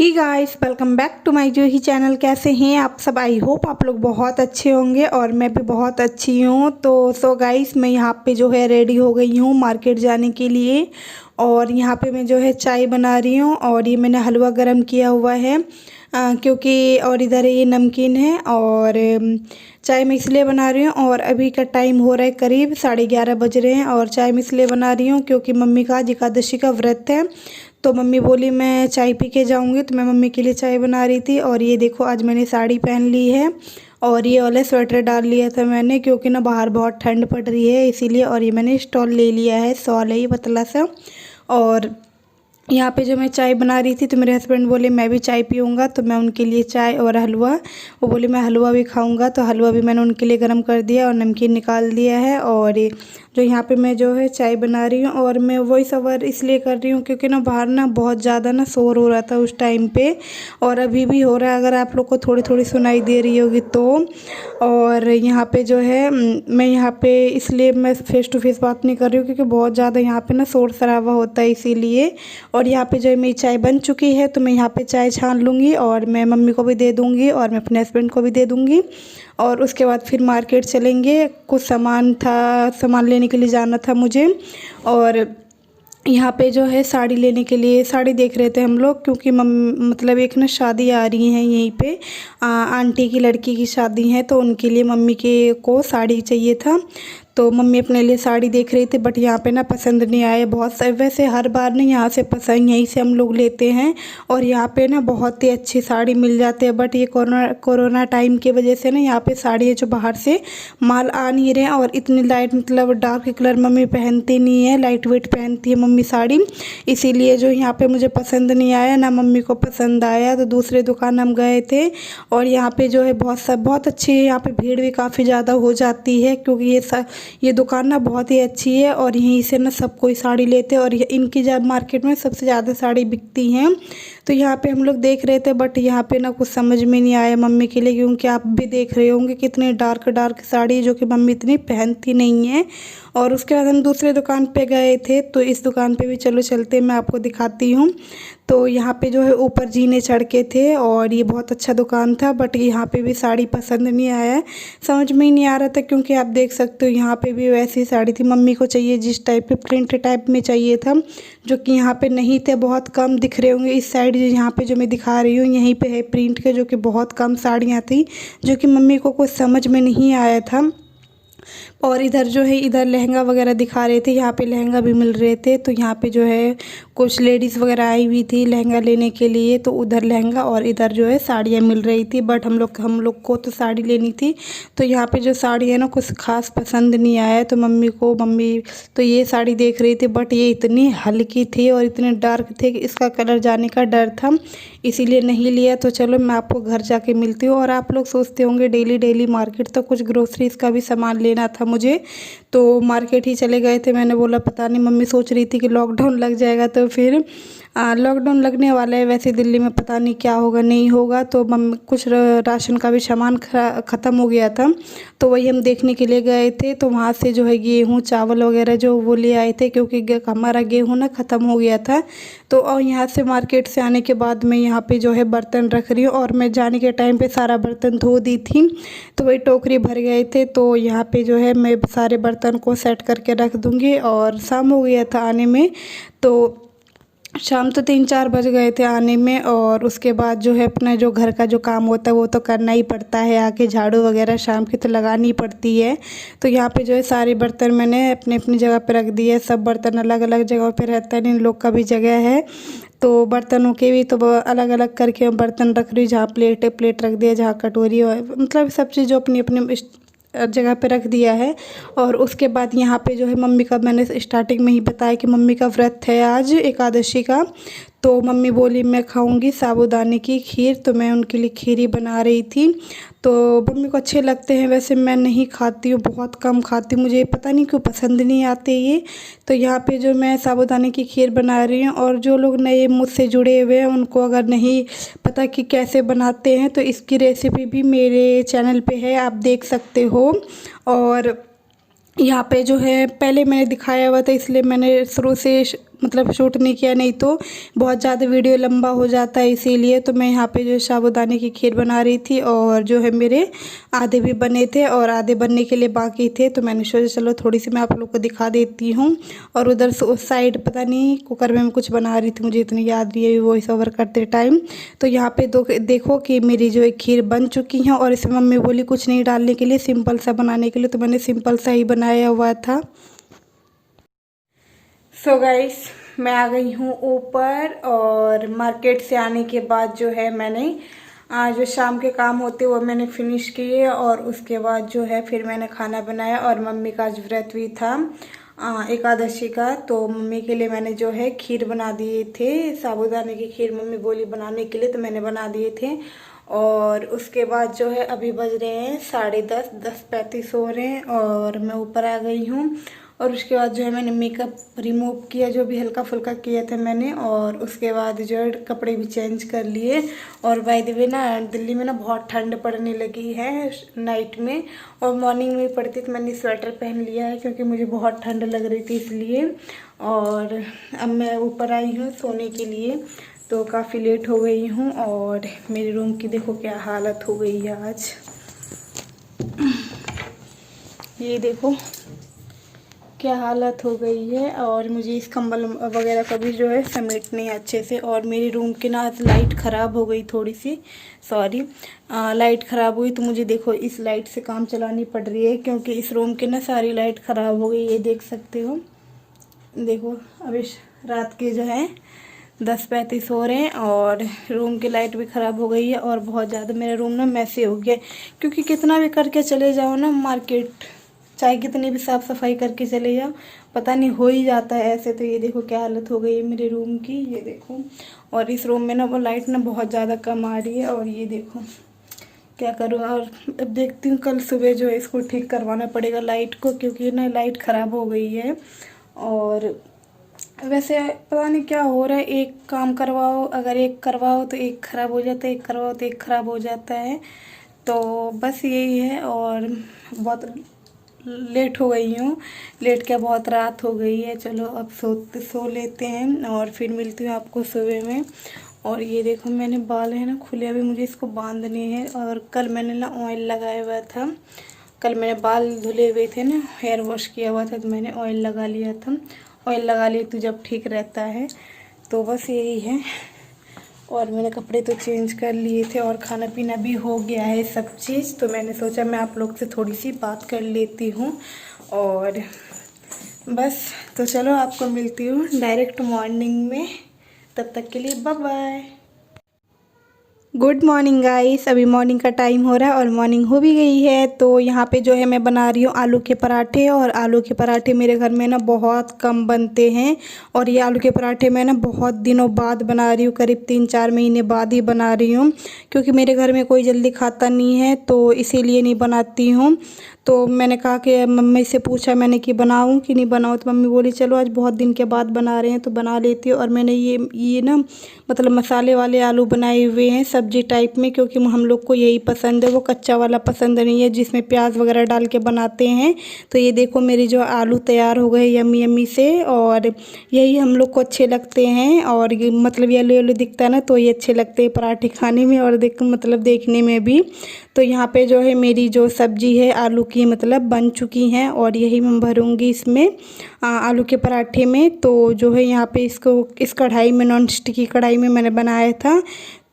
He guys, welcome back to my जो ही channel. कैसे हैं आप सब? आई होप आप लोग बहुत अच्छे होंगे और मैं भी बहुत अच्छी हूँ। तो गाइस, मैं यहाँ पे जो है रेडी हो गई हूँ मार्केट जाने के लिए। और यहाँ पे मैं जो है चाय बना रही हूँ और ये मैंने हलवा गरम किया हुआ है क्योंकि और इधर ये नमकीन है। और चाय मैं इसलिए बना रही हूँ और अभी का टाइम हो रहा है करीब 11:30 बज रहे हैं। और चाय मैं इसलिए बना रही हूँ क्योंकि मम्मी का आज एकादशी का व्रत है। तो मम्मी बोली मैं चाय पी के जाऊँगी, तो मैं मम्मी के लिए चाय बना रही थी। और ये देखो, आज मैंने साड़ी पहन ली है और ये वाला स्वेटर डाल लिया था मैंने क्योंकि ना बाहर बहुत ठंड पड़ रही है इसीलिए। और ये मैंने स्टॉल ले लिया है, शॉल है ये पतला सा। और यहाँ पे जो मैं चाय बना रही थी तो मेरे हस्बैंड बोले मैं भी चाय पीऊँगा, तो मैं उनके लिए चाय और हलवा, वो बोले मैं हलवा भी खाऊँगा, तो हलवा भी मैंने उनके लिए गर्म कर दिया और नमकीन निकाल दिया है। और ये जो यहाँ पे मैं जो है चाय बना रही हूँ और मैं वॉइस ओवर इसलिए कर रही हूँ क्योंकि ना बाहर ना बहुत ज़्यादा ना शोर हो रहा था उस टाइम पे, और अभी भी हो रहा है, अगर आप लोग को थोड़ी थोड़ी सुनाई दे रही होगी तो। और यहाँ पे जो है मैं यहाँ पे इसलिए मैं फ़ेस टू फेस बात नहीं कर रही हूँ क्योंकि बहुत ज़्यादा यहाँ पे ना शोर शराबा होता है इसीलिए। और यहाँ पे जो है मेरी चाय बन चुकी है तो मैं यहाँ पे चाय छान लूँगी और मैं मम्मी को भी दे दूँगी और मैं अपने हस्बैंड को भी दे दूँगी। और उसके बाद फिर मार्केट चलेंगे, कुछ सामान लेने के लिए जाना था मुझे। और यहाँ पे जो है साड़ी लेने के लिए साड़ी देख रहे थे हम लोग क्योंकि मतलब एक ना शादी आ रही है यहीं पे, आंटी की लड़की की शादी है, तो उनके लिए मम्मी के को साड़ी चाहिए था। तो मम्मी अपने लिए साड़ी देख रही थी बट यहाँ पे ना पसंद नहीं आए बहुत से। वैसे हर बार ना यहाँ से पसंद यहीं से हम लोग लेते हैं और यहाँ पे ना बहुत ही अच्छी साड़ी मिल जाती है। बट ये कोरोना टाइम की वजह से ना यहाँ पे साड़ी है जो बाहर से माल आ नहीं रहे हैं। और इतनी लाइट मतलब डार्क कलर मम्मी पहनती नहीं है, लाइट वेट पहनती है मम्मी साड़ी, इसीलिए जो यहाँ पे मुझे पसंद नहीं आया, ना मम्मी को पसंद आया। तो दूसरे दुकान हम गए थे और यहाँ पे जो है बहुत अच्छी है, यहाँ पे भीड़ भी काफ़ी ज़्यादा हो जाती है क्योंकि ये दुकान ना बहुत ही अच्छी है और यहीं से ना सब कोई साड़ी लेते हैं और इनकी जब मार्केट में सबसे ज़्यादा साड़ी बिकती हैं। तो यहाँ पे हम लोग देख रहे थे बट यहाँ पे ना कुछ समझ में नहीं आया मम्मी के लिए, क्योंकि आप भी देख रहे होंगे कितने डार्क साड़ी जो कि मम्मी इतनी पहनती नहीं है। और उसके बाद हम दूसरे दुकान पे गए थे, तो इस दुकान पे भी चलो चलते, मैं आपको दिखाती हूँ। तो यहाँ पे जो है ऊपर जीने चढ़ के थे और ये बहुत अच्छा दुकान था बट यहाँ पे भी साड़ी पसंद नहीं आया, समझ में ही नहीं आ रहा था क्योंकि आप देख सकते हो यहाँ पे भी वैसी साड़ी थी। मम्मी को चाहिए जिस टाइप पे प्रिंट टाइप में चाहिए था, जो कि यहाँ पे नहीं थे, बहुत कम दिख रहे होंगे। इस साइड यहाँ पे जो मैं दिखा रही हूँ यहीं पे है प्रिंट के, जो कि बहुत कम साड़ियाँ थी जो कि मम्मी को कुछ समझ में नहीं आया था। और इधर जो है इधर लहंगा वगैरह दिखा रहे थे, यहाँ पे लहंगा भी मिल रहे थे। तो यहाँ पे जो है कुछ लेडीज़ वगैरह आई हुई थी लहंगा लेने के लिए, तो उधर लहंगा और इधर जो है साड़ियाँ मिल रही थी। बट हम लोग को तो साड़ी लेनी थी, तो यहाँ पे जो साड़ी है ना कुछ खास पसंद नहीं आया। तो मम्मी तो ये साड़ी देख रही थी बट ये इतनी हल्की थी और इतने डार्क थे कि इसका कलर जाने का डर था, इसीलिए नहीं लिया। तो चलो मैं आपको घर जाके मिलती हूँ। और आप लोग सोचते होंगे डेली मार्केट, तो कुछ ग्रोसरीज़ का भी सामान लेना था मुझे, तो मार्केट ही चले गए थे। मैंने बोला पता नहीं, मम्मी सोच रही थी कि लॉकडाउन लग जाएगा, तो फिर लॉकडाउन लगने वाला है वैसे दिल्ली में, पता नहीं क्या होगा नहीं होगा। तो मम्मी कुछ राशन का भी सामान ख़त्म हो गया था, तो वही हम देखने के लिए गए थे। तो वहाँ से जो है गेहूँ चावल वगैरह जो वो ले आए थे क्योंकि हमारा गेहूँ ना ख़त्म हो गया था। तो और यहाँ से मार्केट से आने के बाद मैं यहाँ पे जो है बर्तन रख रही हूँ और मैं जाने के टाइम पे सारा बर्तन धो दी थी, तो वही टोकरी भर गए थे। तो यहाँ पे जो है मैं सारे बर्तन को सेट करके रख दूँगी। और शाम हो गया था आने में, तो शाम तो 3-4 बज गए थे आने में। और उसके बाद जो है अपना जो घर का जो काम होता है वो तो करना ही पड़ता है, आके झाड़ू वगैरह शाम की तो लगानी पड़ती है। तो यहाँ पे जो है सारे बर्तन मैंने अपनी अपनी जगह पे रख दिए, सब बर्तन अलग अलग जगह पे रहता है, इन लोग का भी जगह है, तो बर्तनों के भी तो अलग अलग करके मैं बर्तन रख रही हूँ। जहाँ प्लेट है प्लेट रख दिया, जहाँ कटोरी मतलब सब चीज़ जो अपनी अपनी जगह पे रख दिया है। और उसके बाद यहाँ पे जो है मम्मी का, मैंने स्टार्टिंग में ही बताया कि मम्मी का व्रत है आज एकादशी का, तो मम्मी बोली मैं खाऊंगी साबूदाने की खीर, तो मैं उनके लिए खीर ही बना रही थी। तो मम्मी को अच्छे लगते हैं, वैसे मैं नहीं खाती हूँ, बहुत कम खाती हूँ, मुझे पता नहीं क्यों पसंद नहीं आते ये। तो यहाँ पे जो मैं साबूदाने की खीर बना रही हूँ, और जो लोग नए मुझसे जुड़े हुए हैं उनको अगर नहीं पता कि कैसे बनाते हैं तो इसकी रेसिपी भी मेरे चैनल पे है, आप देख सकते हो। और यहाँ पे जो है पहले मैंने दिखाया हुआ था इसलिए मैंने शुरू से मतलब शूट नहीं किया, नहीं तो बहुत ज़्यादा वीडियो लंबा हो जाता है, इसीलिए। तो मैं यहाँ पे जो साबूदाने की खीर बना रही थी और जो है मेरे आधे भी बने थे और आधे बनने के लिए बाकी थे। तो मैंने सोचा चलो थोड़ी सी मैं आप लोग को दिखा देती हूँ। और उधर से उस साइड पता नहीं कुकर में मैं कुछ बना रही थी, मुझे इतनी याद नहीं है वॉइस ओवर करते टाइम। तो यहाँ पे देखो कि मेरी जो है खीर बन चुकी है और इसमें मम्मी बोली कुछ नहीं डालने के लिए, सिंपल सा बनाने के लिए, तो मैंने सिंपल सा ही बनाया हुआ था। सो गाइस, मैं आ गई हूँ ऊपर और मार्केट से आने के बाद जो है मैंने जो शाम के काम होते वो मैंने फिनिश किए और उसके बाद जो है फिर मैंने खाना बनाया। और मम्मी का आज व्रत भी था एकादशी का, तो मम्मी के लिए मैंने जो है खीर बना दिए थे, साबूदाने की खीर मम्मी बोली बनाने के लिए, तो मैंने बना दिए थे। और उसके बाद जो है अभी बज रहे हैं 10:30, 10:35 हो रहे हैं और मैं ऊपर आ गई हूँ। और उसके बाद जो है मैंने मेकअप रिमूव किया, जो भी हल्का फुल्का किया था मैंने, और उसके बाद जो है कपड़े भी चेंज कर लिए। और बाय द वे ना दिल्ली में ना बहुत ठंड पड़ने लगी है नाइट में, और मॉर्निंग में पड़ती, तो मैंने स्वेटर पहन लिया है क्योंकि मुझे बहुत ठंड लग रही थी इसलिए। और अब मैं ऊपर आई हूँ सोने के लिए, तो काफ़ी लेट हो गई हूँ। और मेरे रूम की देखो क्या हालत हो गई है आज, ये देखो क्या हालत हो गई है। और मुझे इस कंबल वगैरह का भी जो है समेटने है अच्छे से। और मेरी रूम की ना आज लाइट ख़राब हो गई थोड़ी सी, सॉरी, लाइट ख़राब हुई, तो मुझे देखो इस लाइट से काम चलानी पड़ रही है क्योंकि इस रूम की ना सारी लाइट ख़राब हो गई, ये देख सकते हो। देखो अभी रात के जो है 10:35 हो रहे हैं और रूम की लाइट भी ख़राब हो गई है। और बहुत ज़्यादा मेरा रूम ना मैसी हो गया, क्योंकि कितना भी करके चले जाओ ना मार्केट, चाहे कितनी भी साफ़ सफाई करके चले जाओ, पता नहीं हो ही जाता है ऐसे। तो ये देखो क्या हालत हो गई है मेरे रूम की, ये देखो। और इस रूम में ना वो लाइट ना बहुत ज़्यादा कम आ रही है, और ये देखो क्या करूँ। और अब देखती हूँ कल सुबह जो है इसको ठीक करवाना पड़ेगा लाइट को, क्योंकि ना लाइट ख़राब हो गई है। और वैसे पता नहीं क्या हो रहा है, एक काम करवाओ, अगर एक करवाओ तो एक ख़राब हो जाता है, एक करवाओ तो एक ख़राब हो जाता है। तो बस यही है। और बहुत लेट हो गई हूँ, लेट क्या बहुत रात हो गई है। चलो अब सो लेते हैं और फिर मिलती हूँ आपको सुबह में। और ये देखो मैंने बाल है ना खुले, अभी मुझे इसको बांधने हैं। और कल मैंने ना ऑयल लगाया हुआ था, कल मैंने बाल धुले हुए थे ना, हेयर वॉश किया हुआ था, तो मैंने ऑयल लगा लिया था। ऑयल लगा लिए तो जब ठीक रहता है। तो बस यही है। और मैंने कपड़े तो चेंज कर लिए थे और खाना पीना भी हो गया है सब चीज़। तो मैंने सोचा मैं आप लोग से थोड़ी सी बात कर लेती हूँ। और बस तो चलो आपको मिलती हूँ डायरेक्ट मॉर्निंग में, तब तक के लिए bye bye. Good morning guys, अभी मॉर्निंग का टाइम हो रहा है और मॉर्निंग हो भी गई है। तो यहाँ पे जो है मैं बना रही हूँ आलू के पराठे। और आलू के पराठे मेरे घर में ना बहुत कम बनते हैं, और ये आलू के पराठे मैं ना बहुत दिनों बाद बना रही हूँ, करीब 3-4 महीने बाद ही बना रही हूँ, क्योंकि मेरे घर में कोई जल्दी खाता नहीं है, तो इसीलिए नहीं बनाती हूँ। तो मैंने कहा कि मम्मी से पूछा मैंने कि बनाऊँ कि नहीं बनाऊँ, तो मम्मी बोली चलो आज बहुत दिन के बाद बना रहे हैं तो बना लेती हूँ। और मैंने ये ना मतलब मसाले वाले आलू बनाए हुए हैं सब्जी टाइप में, क्योंकि हम लोग को यही पसंद है, वो कच्चा वाला पसंद नहीं है जिसमें प्याज वगैरह डाल के बनाते हैं। तो ये देखो मेरे जो आलू तैयार हो गए यम्मी यम्मी से, और यही हम लोग को अच्छे लगते हैं। और ये मतलब येलो येलो दिखता है ना, तो ये अच्छे लगते हैं पराठे खाने में और मतलब देखने में भी। तो यहाँ पे जो है मेरी जो सब्जी है आलू की मतलब बन चुकी हैं, और यही मैं भरूँगी इसमें आलू के पराठे में। तो जो है यहाँ पे इसको इस कढ़ाई में, नॉन स्टिक की कढ़ाई में मैंने बनाया था,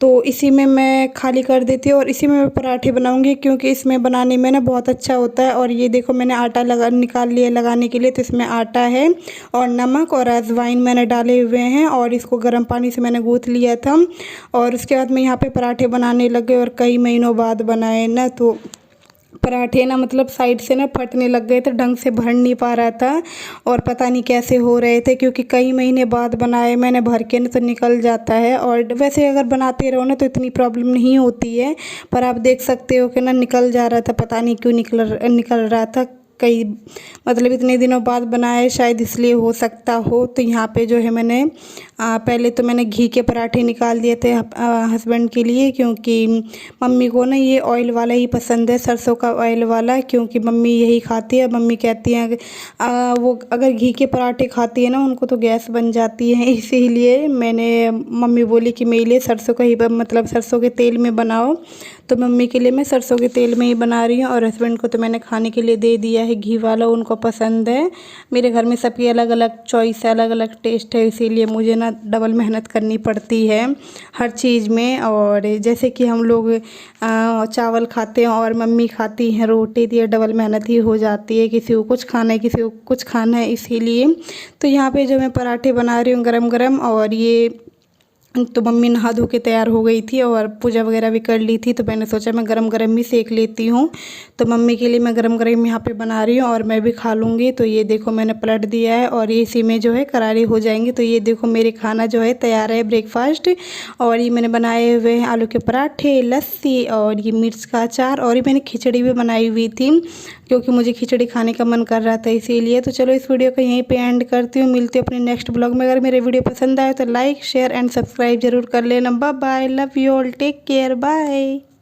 तो इसी में मैं खाली कर देती हूँ और इसी में मैं पराठे बनाऊंगी, क्योंकि इसमें बनाने में ना बहुत अच्छा होता है। और ये देखो मैंने आटा निकाल लिया लगाने के लिए, तो इसमें आटा है और नमक और अजवाइन मैंने डाले हुए हैं, और इसको गर्म पानी से मैंने गूँथ लिया था। और उसके बाद मैं यहाँ पे पराठे बनाने लगे, और कई महीनों बाद बनाए ना, तो पराठे ना मतलब साइड से ना फटने लग गए थे, ढंग से भर नहीं पा रहा था, और पता नहीं कैसे हो रहे थे, क्योंकि कई महीने बाद बनाए मैंने भर के ना, तो निकल जाता है। और वैसे अगर बनाते रहो ना तो इतनी प्रॉब्लम नहीं होती है, पर आप देख सकते हो कि ना निकल जा रहा था, पता नहीं क्यों निकल रहा था। कई मतलब इतने दिनों बाद बनाया है, शायद इसलिए हो सकता हो। तो यहाँ पे जो है मैंने पहले तो मैंने घी के पराठे निकाल दिए थे हस्बैंड के लिए, क्योंकि मम्मी को ना ये ऑयल वाला ही पसंद है, सरसों का ऑयल वाला, क्योंकि मम्मी यही खाती है। मम्मी कहती हैं वो अगर घी के पराठे खाती है ना उनको तो गैस बन जाती है, इसीलिए मैंने मम्मी बोली कि मेरे लिए सरसों का ही मतलब सरसों के तेल में बनाओ। तो मम्मी के लिए मैं सरसों के तेल में ही बना रही हूँ, और हस्बैंड को तो मैंने खाने के लिए दे दिया है घी वाला, उनको पसंद है। मेरे घर में सबकी अलग अलग चॉइस है, अलग अलग टेस्ट है, इसीलिए मुझे ना डबल मेहनत करनी पड़ती है हर चीज़ में। और जैसे कि हम लोग चावल खाते हैं और मम्मी खाती हैं रोटी, तो ये डबल मेहनत ही हो जाती है, किसी को कुछ खाना है किसी को कुछ खाना है, इसीलिए। तो यहाँ पे जो मैं पराठे बना रही हूँ गरम गरम, और ये तो मम्मी नहा धो के तैयार हो गई थी और पूजा वगैरह भी कर ली थी, तो मैंने सोचा मैं गरम गरम ही सेक लेती हूँ। तो मम्मी के लिए मैं गरम गरम यहाँ पे बना रही हूँ और मैं भी खा लूँगी। तो ये देखो मैंने पलट दिया है और ये इसी में जो है करारी हो जाएंगे। तो ये देखो मेरे खाना जो है तैयार है, ब्रेकफास्ट। और ये मैंने बनाए हुए हैं आलू के पराठे, लस्सी, और ये मिर्च का अचार, और ये मैंने खिचड़ी भी बनाई हुई थी क्योंकि मुझे खिचड़ी खाने का मन कर रहा था, इसीलिए। तो चलो इस वीडियो को यहीं पे एंड करती हूँ, मिलती हूँ अपने नेक्स्ट ब्लॉग में। अगर मेरे वीडियो पसंद आए तो लाइक शेयर एंड सब्सक्राइब जरूर कर लेना। Bye bye, love you all, take care, bye.